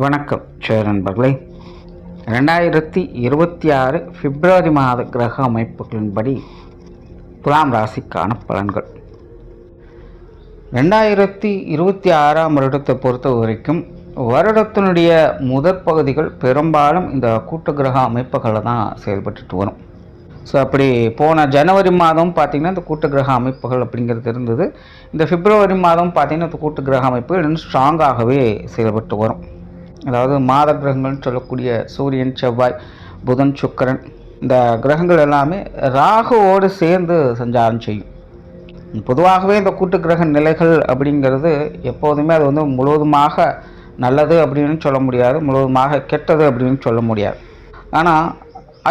வணக்கம் நண்பர்களே. 2026 பிப்ரவரி மாத கிரக அமைப்புகளின்படி துலாம் ராசிக்கான பலன்கள். 2026ஆம் வருடத்தை பொறுத்த வரைக்கும் வருடத்தினுடைய முதற் பகுதிகள் பெரும்பாலும் இந்த கூட்டு கிரக அமைப்புகளை தான் செயல்பட்டுட்டு வரும். ஸோ அப்படி போன ஜனவரி மாதம் பார்த்திங்கன்னா இந்த கூட்டு கிரக அமைப்புகள் அப்படிங்கிறது இருந்தது. இந்த பிப்ரவரி மாதம் பார்த்திங்கன்னா இந்த கூட்டு கிரக அமைப்புகள் இன்னும் ஸ்ட்ராங்காகவே செயல்பட்டு வரும். அதாவது மாத கிரகங்கள்னு சொல்லக்கூடிய சூரியன், செவ்வாய், புதன், சுக்கிரன் இந்த கிரகங்கள் எல்லாமே ராகுவோடு சேர்ந்து சஞ்சாரம் செய்யும். பொதுவாகவே இந்த கூட்டு கிரக நிலைகள் அப்படிங்கிறது எப்போதுமே அது வந்து முழுவதுமாக நல்லது அப்படின்னு சொல்ல முடியாது, முழுவதுமாக கெட்டது அப்படின்னு சொல்ல முடியாது. ஆனால்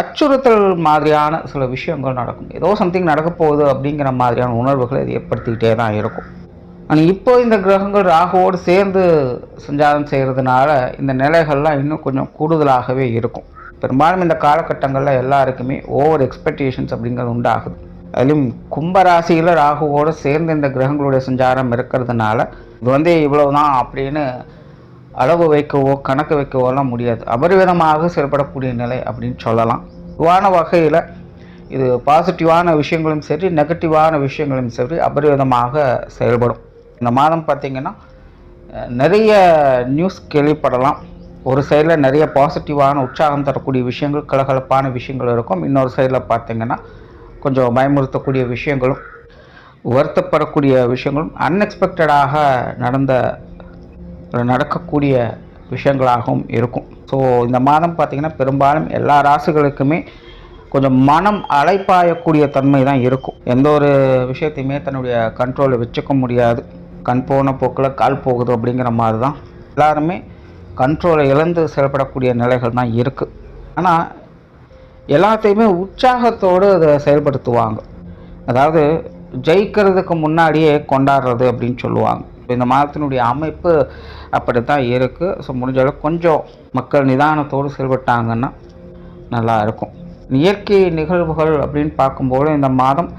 அச்சுறுத்தல் மாதிரியான சில விஷயங்கள் நடக்கும். ஏதோ சம்திங் நடக்க போகுது அப்படிங்கிற மாதிரியான உணர்வுகளை இது ஏற்படுத்திக்கிட்டே தான் இருக்கும். ஆனால் இப்போ இந்த கிரகங்கள் ராகுவோடு சேர்ந்து சஞ்சாரம் செய்கிறதுனால இந்த நிலைகள்லாம் இன்னும் கொஞ்சம் கூடுதலாகவே இருக்கும். பெரும்பாலும் இந்த காலகட்டங்களில் எல்லாருக்குமே ஓவர் எக்ஸ்பெக்டேஷன்ஸ் அப்படிங்கிறது உண்டாகுது. அதிலும் கும்பராசியில் ராகுவோடு சேர்ந்து இந்த கிரகங்களுடைய சஞ்சாரம் இருக்கிறதுனால இது வந்து இவ்வளவுதான் அப்படின்னு அளவு வைக்கவோ கணக்கு வைக்கவோலாம் முடியாது. அபரிவிதமாக செயல்படக்கூடிய நிலை அப்படின்னு சொல்லலாம். பொதுவான வகையில் இது பாசிட்டிவான விஷயங்களும் சரி, நெகட்டிவான விஷயங்களும் சரி அபரிவிதமாக செயல்படும். இந்த மாதம் பார்த்திங்கன்னா நிறைய நியூஸ் கேள்விப்படலாம். ஒரு சைடில் நிறைய பாசிட்டிவான உற்சாகம் தரக்கூடிய விஷயங்கள், கலகலப்பான விஷயங்கள் இருக்கும். இன்னொரு சைடில் பார்த்திங்கன்னா கொஞ்சம் பயமுறுத்தக்கூடிய விஷயங்களும், வருத்தப்படக்கூடிய விஷயங்களும், அன்எக்ஸ்பெக்டடாக நடக்கக்கூடிய விஷயங்களாகவும் இருக்கும். ஸோ இந்த மாதம் பார்த்திங்கன்னா பெரும்பாலும் எல்லா ராசிகளுக்குமே கொஞ்சம் மனம் அலைப்பாயக்கூடிய தன்மை தான் இருக்கும். எந்த ஒரு விஷயத்தையுமே தன்னுடைய கண்ட்ரோலில் வச்சுக்க முடியாது. கண் போன போக்கில் கால் போகுது அப்படிங்கிற மாதிரி தான் எல்லாருமே கண்ட்ரோலை இழந்து செயல்படக்கூடிய நிலைகள் தான் இருக்குது. ஆனால் எல்லாத்தையுமே உற்சாகத்தோடு அதை செயல்படுத்துவாங்க. அதாவது ஜெயிக்கிறதுக்கு முன்னாடியே கொண்டாடுறது அப்படின்னு சொல்லுவாங்க. இந்த மாதத்தினுடைய அமைப்பு அப்படி தான் இருக்குது. ஸோ முடிஞ்சளவுக்கு கொஞ்சம் மக்கள் நிதானத்தோடு செயல்பட்டாங்கன்னா நல்லா இருக்கும். இயற்கை நிகழ்வுகள் அப்படின்னு பார்க்கும்போது இந்த மாதம்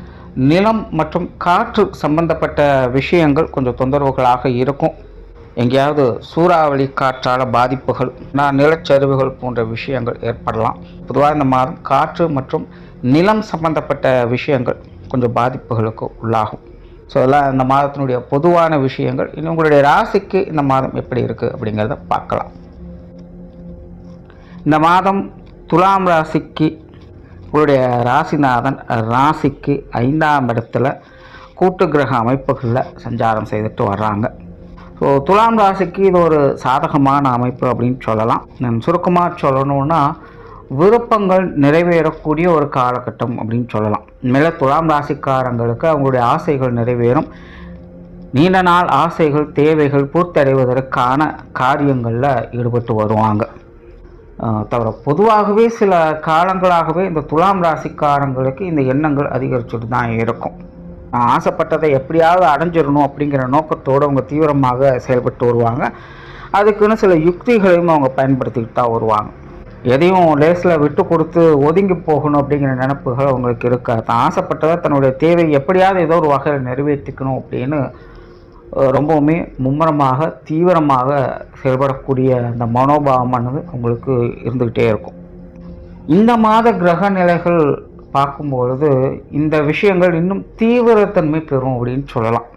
நிலம் மற்றும் காற்று சம்பந்தப்பட்ட விஷயங்கள் கொஞ்சம் தொந்தரவுகளாக இருக்கும். எங்கேயாவது சூறாவளி காற்றால் பாதிப்புகள், நிலச்சரிவுகள் போன்ற விஷயங்கள் ஏற்படலாம். பொதுவாக இந்த மாதம் காற்று மற்றும் நிலம் சம்பந்தப்பட்ட விஷயங்கள் கொஞ்சம் பாதிப்புகளுக்கு உள்ளாகும். ஸோ அதெல்லாம் இந்த மாதத்தினுடைய பொதுவான விஷயங்கள். இன்னும் உங்களுடைய ராசிக்கு இந்த மாதம் எப்படி இருக்குது அப்படிங்கிறத பார்க்கலாம். இந்த மாதம் துலாம் ராசிக்கு உங்களுடைய ராசிநாதன் ராசிக்கு 5ஆம் இடத்துல கூட்டு கிரக அமைப்புகளில் சஞ்சாரம் செய்துட்டு வர்றாங்க. ஸோ துலாம் ராசிக்கு இது ஒரு சாதகமான அமைப்பு அப்படின்னு சொல்லலாம். நான் சுருக்கமாக சொல்லணுன்னா விருப்பங்கள் நிறைவேறக்கூடிய ஒரு காலகட்டம் அப்படின்னு சொல்லலாம். மேலே துலாம் ராசிக்காரங்களுக்கு அவங்களுடைய ஆசைகள் நிறைவேறும். நீண்ட நாள் ஆசைகள், தேவைகள் பூர்த்தி அடைவதற்கான காரியங்களில் ஈடுபட்டு வருவாங்க. தவிர பொதுவாகவே சில காலங்களாகவே இந்த துலாம் ராசிக்காரங்களுக்கு இந்த எண்ணங்கள் அதிகரிச்சுட்டு தான் இருக்கும். ஆசைப்பட்டதை எப்படியாவது அடைஞ்சிடணும் அப்படிங்கிற நோக்கத்தோடு அவங்க தீவிரமாக செயல்பட்டு வருவாங்க. அதுக்குன்னு சில யுக்திகளையும் அவங்க பயன்படுத்திக்கிட்டு தான் வருவாங்க. எதையும் லேஸில் விட்டு கொடுத்து ஒதுங்கி போகணும் அப்படிங்கிற நினைப்புகள் அவங்களுக்கு இருக்காது. தான் ஆசைப்பட்டதை தன்னுடைய தேவை எப்படியாவது ஏதோ ஒரு வகையில் நிறைவேற்றிக்கணும் அப்படின்னு ரொம்பவுமே மும்முரமாக தீவிரமாக செயல்படக்கூடிய அந்த மனோபாவமானது அவங்களுக்கு இருந்துக்கிட்டே இருக்கும். இந்த மாத கிரக நிலைகள் பார்க்கும்பொழுது இந்த விஷயங்கள் இன்னும் தீவிரத்தன்மை பெறும் அப்படின்னு சொல்லலாம்.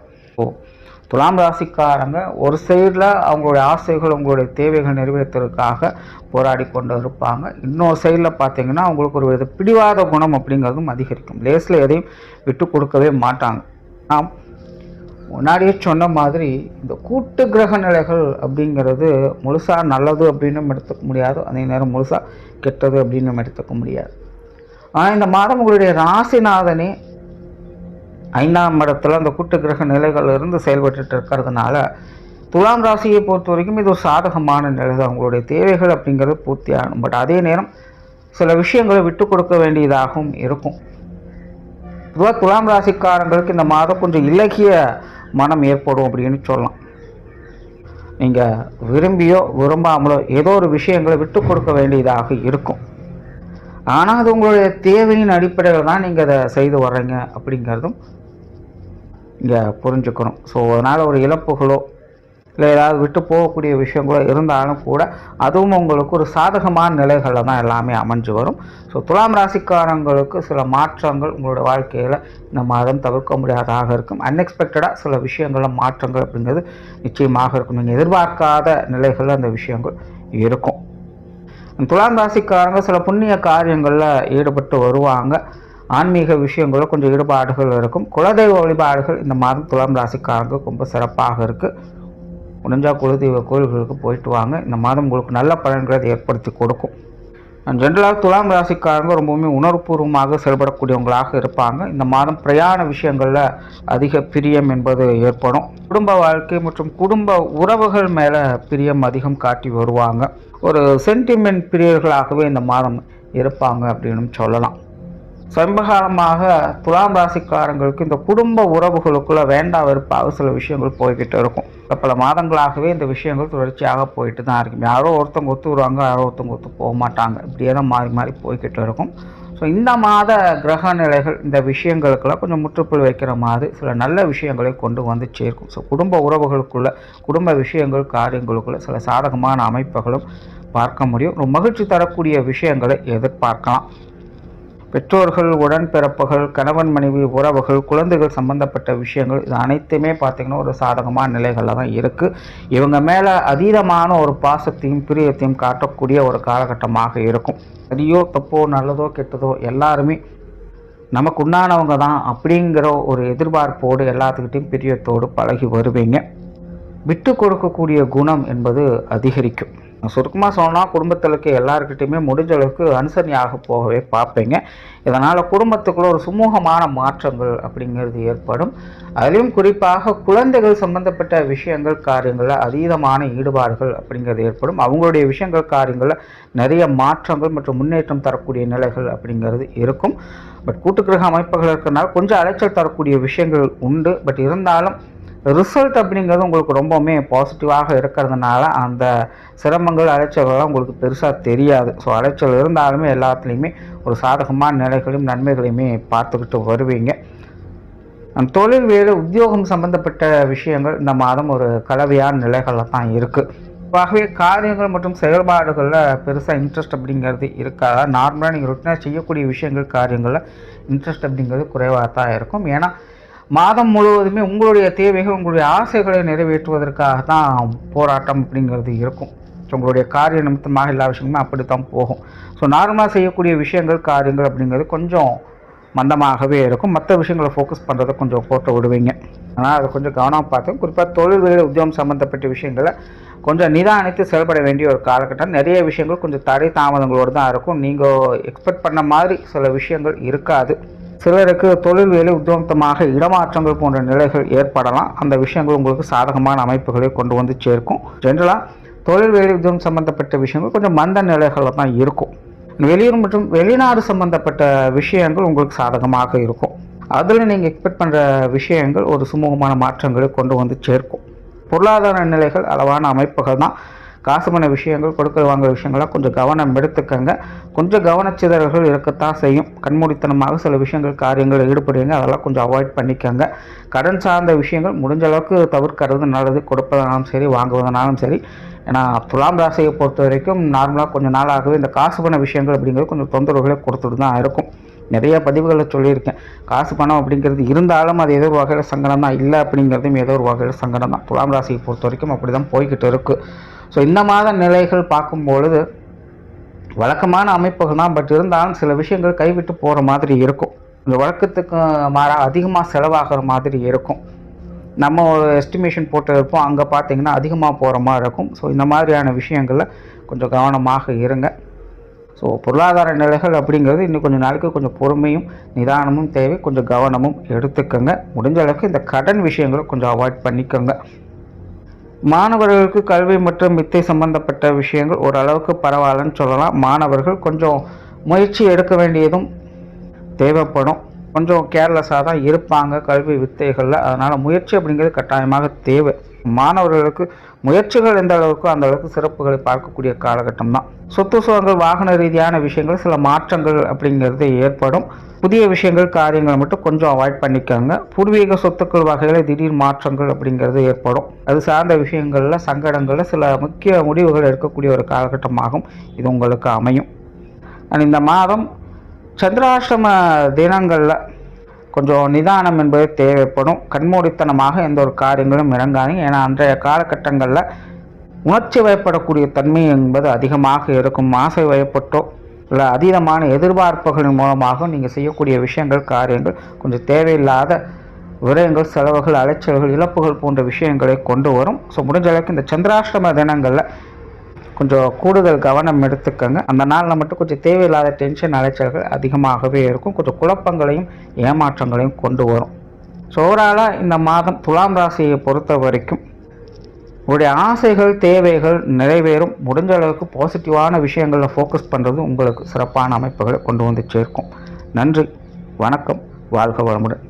துலாம் ராசிக்காரங்க ஒரு சைடில் அவங்களுடைய ஆசைகள், அவங்களுடைய தேவைகள் நிறைவேற்றுறதுக்காக போராடி கொண்டு இருப்பாங்க. இன்னொரு சைடில் பார்த்திங்கன்னா அவங்களுக்கு ஒரு வித பிடிவாத குணம் அப்படிங்கிறதும் அதிகரிக்கும். லேஸில் எதையும் விட்டு கொடுக்கவே மாட்டாங்க. நாம் முன்னாடியே சொன்ன மாதிரி இந்த கூட்டு கிரக நிலைகள் அப்படிங்கிறது முழுசாக நல்லது அப்படின்னு எடுத்துக்க முடியாது, அதே நேரம் முழுசாக கெட்டது அப்படின்னு எடுத்துக்க முடியாது. ஆனால் இந்த மாதம் உங்களுடைய ராசிநாதனே 5ஆம் இடத்துல அந்த கூட்டு கிரக நிலைகள் இருந்து செயல்பட்டு இருக்கிறதுனால துலாம் ராசியை பொறுத்த வரைக்கும் இது ஒரு சாதகமான நிலை தான். அவங்களுடைய தேவைகள் அப்படிங்கிறது பூர்த்தியாகும். பட் அதே நேரம் சில விஷயங்களை விட்டு கொடுக்க வேண்டியதாகவும் இருக்கும். பொதுவாக துலாம் ராசிக்காரங்களுக்கு இந்த மாதம் கொஞ்சம் இலகிய மனம் ஏற்படும் அப்படின்னு சொல்லலாம். நீங்கள் விரும்பியோ விரும்பாமலோ ஏதோ ஒரு விஷயங்களை விட்டு கொடுக்க வேண்டியதாக இருக்கும். ஆனால் அது உங்களுடைய தேவையின் அடிப்படையில் தான் நீங்கள் அதை செய்து வர்றீங்க அப்படிங்கிறதும் இங்கே புரிஞ்சுக்கணும். ஸோ அதனால் ஒரு இழப்புகளோ இல்லை ஏதாவது விட்டு போகக்கூடிய விஷயங்களோ இருந்தாலும் கூட அதுவும் உங்களுக்கு ஒரு சாதகமான நிலைகளில் தான் எல்லாமே அமைஞ்சு வரும். ஸோ துலாம் ராசிக்காரங்களுக்கு சில மாற்றங்கள் உங்களோட வாழ்க்கையில் இந்த மாதம் தவிர்க்க முடியாததாக இருக்கும். அன்எக்ஸ்பெக்டடாக சில விஷயங்களில் மாற்றங்கள் அப்படிங்கிறது நிச்சயமாக இருக்கும். நீங்கள் எதிர்பார்க்காத நிலைகளில் அந்த விஷயங்கள் இருக்கும். துலாம் ராசிக்காரங்க சில புண்ணிய காரியங்களில் ஈடுபட்டு வருவாங்க. ஆன்மீக விஷயங்களில் கொஞ்சம் ஈடுபாடுகள் இருக்கும். குலதெய்வ வழிபாடுகள் இந்த மாதம் துலாம் ராசிக்காரங்க ரொம்ப சிறப்பாக இருக்குது. முடிஞ்சால் குலதெய்வ கோயில்களுக்கு போயிட்டு வாங்க. இந்த மாதம் உங்களுக்கு நல்ல பலன்களை ஏற்படுத்தி கொடுக்கும். ஜென்ரலாக துலாம் ராசிக்காரங்க ரொம்பவுமே உணர்வுபூர்வமாக செயல்படக்கூடியவங்களாக இருப்பாங்க. இந்த மாதம் பிரயாண விஷயங்களில் அதிக பிரியம் என்பது ஏற்படும். குடும்ப வாழ்க்கை மற்றும் குடும்ப உறவுகள் மேலே பிரியம் அதிகம் காட்டி வருவாங்க. ஒரு சென்டிமெண்ட் பிரியர்களாகவே இந்த மாதம் இருப்பாங்க அப்படின்னு சொல்லலாம். சமீபகாலமாக துலாம் ராசிக்காரங்களுக்கு இந்த குடும்ப உறவுகளுக்குள்ள வேண்டா வெறுப்பாக சில விஷயங்கள் போய்கிட்டு இருக்கும். பல மாதங்களாகவே இந்த விஷயங்கள் தொடர்ச்சியாக போயிட்டு தான் இருக்கும். யாரோ ஒருத்தவங்க ஒத்து வருவாங்க, யாரோ ஒருத்தவங்க ஒத்து போக மாட்டாங்க. இப்படியே தான் மாறி மாறி போய்கிட்டு இருக்கும். ஸோ இந்த மாத கிரக நிலைகள் இந்த விஷயங்களுக்கெல்லாம் கொஞ்சம் முற்றுப்புள்ளி வைக்கிற மாதிரி சில நல்ல விஷயங்களை கொண்டு வந்து சேர்க்கும். ஸோ குடும்ப உறவுகளுக்குள்ள குடும்ப விஷயங்கள் காரியங்களுக்குள்ள சில சாதகமான அமைப்புகளும் பார்க்க முடியும். ஒரு மகிழ்ச்சி தரக்கூடிய விஷயங்களை எதிர்பார்க்கலாம். பெற்றோர்கள், உடன்பிறப்புகள், கணவன் மனைவி உறவுகள், குழந்தைகள் சம்பந்தப்பட்ட விஷயங்கள் இது அனைத்துமே பார்த்திங்கன்னா ஒரு சாதகமான நிலைகளில் தான் இருக்குது. இவங்க மேலே அதீதமான ஒரு பாசத்தையும் பிரியத்தையும் காட்டக்கூடிய ஒரு காலகட்டமாக இருக்கும். சரியோ தப்போ நல்லதோ கெட்டதோ எல்லாருமே நமக்கு உண்டானவங்க தான் அப்படிங்கிற ஒரு எதிர்பார்ப்போடு எல்லாத்துக்கிட்டையும் பிரியத்தோடு பழகி வருவீங்க. விட்டு கொடுக்கக்கூடிய குணம் என்பது அதிகரிக்கும். சுருக்கமாக சொன்னால் குடும்பத்தில் இருக்க எல்லாருக்கிட்டையுமே முடிஞ்ச அளவுக்கு அனுசரணையாக போகவே பார்ப்பீங்க. இதனால் குடும்பத்துக்குள்ள ஒரு சுமூகமான மாற்றங்கள் அப்படிங்கிறது ஏற்படும். அதிலும் குறிப்பாக குழந்தைகள் சம்பந்தப்பட்ட விஷயங்கள் காரியங்களில் அதீதமான ஈடுபாடுகள் அப்படிங்கிறது ஏற்படும். அவங்களுடைய விஷயங்கள் காரியங்களில் நிறைய மாற்றங்கள் மற்றும் முன்னேற்றம் தரக்கூடிய நிலைகள் அப்படிங்கிறது இருக்கும். பட் கூட்டுக்கிரக அமைப்புகள் இருக்கிறனால கொஞ்சம் அலைச்சல் தரக்கூடிய விஷயங்கள் உண்டு. பட் இருந்தாலும் ரிசல்ட் அப்படிங்கிறது உங்களுக்கு ரொம்பவுமே பாசிட்டிவாக இருக்கிறதுனால அந்த சிரமங்கள் அலைச்சல்கள்லாம் உங்களுக்கு பெருசாக தெரியாது. ஸோ அலைச்சல் இருந்தாலுமே எல்லாத்துலேயுமே ஒரு சாதகமான நிலைகளையும் நன்மைகளையுமே பார்த்துக்கிட்டு வருவீங்க. தொழில் வேலை உத்தியோகம் சம்பந்தப்பட்ட விஷயங்கள் இந்த மாதம் ஒரு கலவையான நிலைகளில் தான் இருக்குது. ஆகவே காரியங்கள் மற்றும் செயல்பாடுகளில் பெருசாக இன்ட்ரெஸ்ட் அப்படிங்கிறது இருக்காதா. நார்மலாக நீங்கள் ரொட்டீனாக செய்யக்கூடிய விஷயங்கள் காரியங்களில் இன்ட்ரெஸ்ட் அப்படிங்கிறது குறைவாக தான் இருக்கும். ஏன்னா மாதம் முழுவதுமே உங்களுடைய தேவைகள் உங்களுடைய ஆசைகளை நிறைவேற்றுவதற்காக தான் போராட்டம் அப்படிங்கிறது இருக்கும். ஸோ உங்களுடைய காரிய நிமித்தமாக எல்லா விஷயங்களுமே அப்படி தான் போகும். ஸோ நார்மலாக செய்யக்கூடிய விஷயங்கள் காரியங்கள் அப்படிங்கிறது கொஞ்சம் மந்தமாகவே இருக்கும். மற்ற விஷயங்களை ஃபோக்கஸ் பண்ணுறதை கொஞ்சம் போட்டு விடுவீங்க. ஆனால் அதை கொஞ்சம் கவனமாக பார்த்து குறிப்பாக தொழில் வேலை உத்தியோகம் சம்மந்தப்பட்ட விஷயங்களை கொஞ்சம் நிதானித்து செயல்பட வேண்டிய ஒரு காலகட்டம். நிறைய விஷயங்கள் கொஞ்சம் தடை தாமதங்களோடு தான் இருக்கும். நீங்கள் எக்ஸ்பெக்ட் பண்ண மாதிரி சில விஷயங்கள் இருக்காது. சிலருக்கு தொழில் வேலை உத்தியோகமாக இடமாற்றங்கள் போன்ற நிலைகள் ஏற்படலாம். அந்த விஷயங்கள் உங்களுக்கு சாதகமான அமைப்புகளை கொண்டு வந்து சேர்க்கும். ஜென்ரலாக தொழில் வேலை உத்தியோகம் சம்பந்தப்பட்ட விஷயங்கள் கொஞ்சம் மந்த நிலைகளில் தான் இருக்கும். வெளியூர் மற்றும் வெளிநாடு சம்பந்தப்பட்ட விஷயங்கள் உங்களுக்கு சாதகமாக இருக்கும். அதில் நீங்கள் எக்ஸ்பெக்ட் பண்ணுற விஷயங்கள் ஒரு சுமூகமான மாற்றங்களை கொண்டு வந்து சேர்க்கும். பொருளாதார நிலைகள் அளவான அமைப்புகள் தான். காசு பண்ண விஷயங்கள் கொடுக்கல் வாங்குற விஷயங்கள்லாம் கொஞ்சம் கவனம் எடுத்துக்கங்க. கொஞ்சம் கவனச்சிதறல்கள் இருக்கத்தான் செய்யும். கண்மூடித்தனமாக சில விஷயங்கள் காரியங்கள் ஈடுபடுவீங்க. அதெல்லாம் கொஞ்சம் அவாய்ட் பண்ணிக்கங்க. கடன் சார்ந்த விஷயங்கள் முடிஞ்ச அளவுக்கு தவிர்க்கிறது நல்லது. கொடுப்பதனாலும் சரி வாங்குவதனாலும் சரி. ஏன்னா துலாம் ராசியை பொறுத்த வரைக்கும் நார்மலாக கொஞ்சம் நாளாகவே இந்த காசு பண்ண விஷயங்கள் அப்படிங்கிறது கொஞ்சம் தொந்தரவுகளை கொடுத்துட்டு தான் இருக்கும். நிறைய பதிவுகளை சொல்லியிருக்கேன். காசு பணம் அப்படிங்கிறது இருந்தாலும் அது ஏதோ ஒரு வகையில் சங்கடம் தான். இல்லை அப்படிங்கிறதும் ஏதோ ஒரு வகையில் சங்கடம் தான். துலாம் ராசியை பொறுத்த வரைக்கும் அப்படி தான் போய்கிட்டு இருக்குது. ஸோ இந்த மாத நிலைகள் பார்க்கும்பொழுது வழக்கமான அமைப்புகள் தான். பட் இருந்தாலும் சில விஷயங்கள் கைவிட்டு போகிற மாதிரி இருக்கும். இந்த வழக்கத்துக்கு மாறாக அதிகமாக செலவாகிற மாதிரி இருக்கும். நம்ம ஒரு எஸ்டிமேஷன் போட்டு இருப்போம், அங்கே பார்த்திங்கன்னா அதிகமாக போகிற மாதிரி இருக்கும். ஸோ இந்த மாதிரியான விஷயங்களில் கொஞ்சம் கவனமாக இருங்க. ஸோ பொருளாதார நிலைகள் அப்படிங்கிறது இன்னும் கொஞ்சம் நாளைக்கு கொஞ்சம் பொறுமையும் நிதானமும் தேவை. கொஞ்சம் கவனமும் எடுத்துக்கோங்க. முடிஞ்ச அளவுக்கு இந்த கடன் விஷயங்களை கொஞ்சம் அவாய்ட் பண்ணிக்கோங்க. மாணவர்களுக்கு கல்வி மற்றும் வித்தை சம்பந்தப்பட்ட விஷயங்கள் ஓரளவுக்கு பரவாயில்லன்னு சொல்லலாம். மாணவர்கள் கொஞ்சம் முயற்சி எடுக்க வேண்டியதும் தேவைப்படும். கொஞ்சம் கேர்லெஸ்ஸாக தான் இருப்பாங்க கல்வி வித்தைகளில். அதனால் முயற்சி அப்படிங்கிறது கட்டாயமாக தேவை. மாணவர்களுக்கு முயற்சிகள் எந்த அளவுக்கு அந்த அளவுக்கு சிறப்புகளை பார்க்கக்கூடிய காலகட்டம் தான். சொத்து சுகங்கள் வாகன ரீதியான விஷயங்கள் சில மாற்றங்கள் அப்படிங்கிறது ஏற்படும். புதிய விஷயங்கள் காரியங்களை மட்டும் கொஞ்சம் அவாய்ட் பண்ணிக்கோங்க. பூர்வீக சொத்துக்கள் வகையில் திடீர் மாற்றங்கள் அப்படிங்கிறது ஏற்படும். அது சார்ந்த விஷயங்களில் சங்கடங்களில் சில முக்கிய முடிவுகள் எடுக்கக்கூடிய ஒரு காலகட்டமாகும் இது உங்களுக்கு அமையும். இந்த மாதம் சந்திராஷ்டம தினங்களில் கொஞ்சம் நிதானம் என்பது தேவைப்படும். கண்மூடித்தனமாக எந்த ஒரு காரியங்களும் இறங்காதீங்க. ஏன்னா அன்றைய காலகட்டங்களில் உணர்ச்சி வயப்படக்கூடிய தன்மை என்பது அதிகமாக இருக்கும். ஆசை வயப்பட்டோ இல்லை அதீதமான எதிர்பார்ப்புகளின் மூலமாக நீங்கள் செய்யக்கூடிய விஷயங்கள் காரியங்கள் கொஞ்சம் தேவையில்லாத விரயங்கள் செலவுகள் அலைச்சல்கள் இழப்புகள் போன்ற விஷயங்களை கொண்டு வரும். ஸோ முடிஞ்ச அளவுக்கு இந்த சந்திராஷ்டம தினங்களில் கொஞ்சம் கூடுதல் கவனம் எடுத்துக்கங்க. அந்த நாளில் மட்டும் கொஞ்சம் தேவையில்லாத டென்ஷன் அலைச்சல்கள் அதிகமாகவே இருக்கும். கொஞ்சம் குழப்பங்களையும் ஏமாற்றங்களையும் கொண்டு வரும். ஸோ ஓவராலாக இந்த மாதம் துலாம் ராசியை பொறுத்த வரைக்கும் உங்களுடைய ஆசைகள் தேவைகள் நிறைவேறும். முடிஞ்ச அளவுக்கு பாசிட்டிவான விஷயங்களில் ஃபோக்கஸ் பண்ணுறது உங்களுக்கு சிறப்பான அமைப்புகளை கொண்டு வந்து சேர்க்கும். நன்றி, வணக்கம், வாழ்க வளமுடன்.